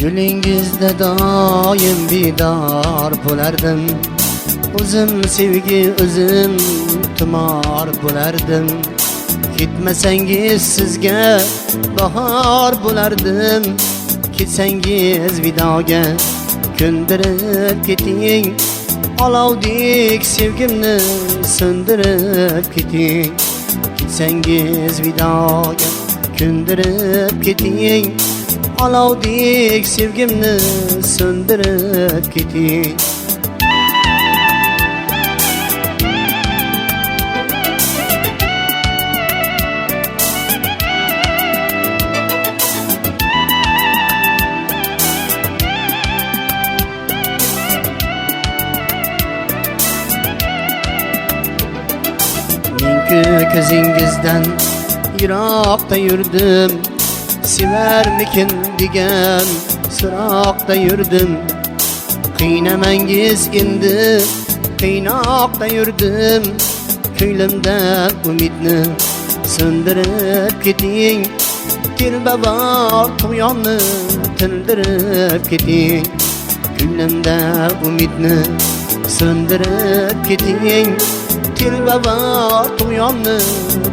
Yo'lingizda doim bidor bo'lardim. O'zim sevgi, o'zim tumor bo'lardim. Ketmasangiz sizga bahor bo'lardim. Ketsangiz vidoga ko'ndirib keting. Olovdek sevgimni so'ndirib keting. Ketsangiz vidoga ko'ndirib keting. Olovdek sevgimni so'ndirib keting. Ko'zingizdan yiroqda yurdim. Sevarmikin degan so'roqda yurdim. Qiynamangiz endi qiynoqda yurdim. Ko'nglimda umidni so'ndirib keting. Telbabor tug'yonni tindirib keting. Ko'nglimda umidni so'ndirib keting. Telbabor tug'yonni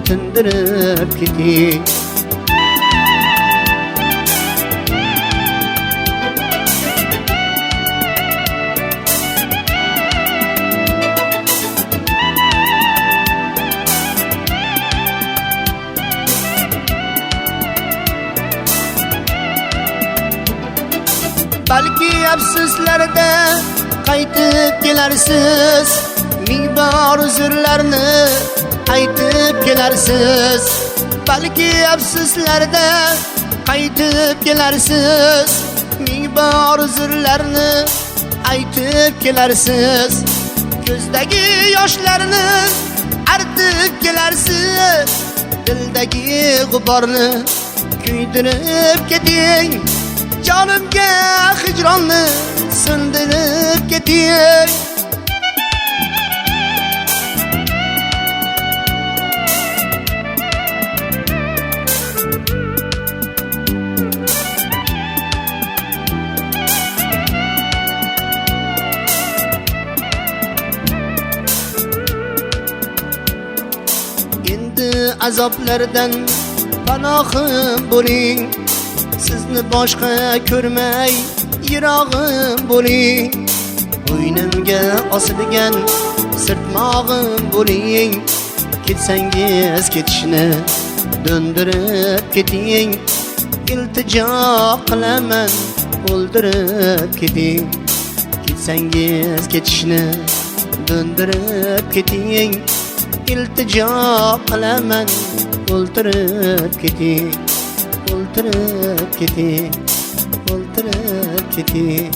tindirib keting. Balki afsuslarda qaytib kelarsiz. Ming bor uzrlarni aytib kelarsiz. Balki afsuslarda qaytib kelarsiz. Ming bor uzrlarni aytib kelarsiz. Ko'zdagi yoshlarni artib kelarsiz. Dildagi g'uborni kuydirib keting. Jonimga hijronni sindirib keting. Endi azoblardan panohim bo'ling. Sizni boshqa ko'rmay yirog'im bo'ling. Bo'ynimga osilgan sirtmog'im bo'ling. Ketsangiz ketishni döndirib keting. İltijo qilaman o'ldirib keting. Ketsangiz ketishni döndirib keting. İltijo qilaman o'ldirib keting. O'ldirib keting. O'ldirib keting.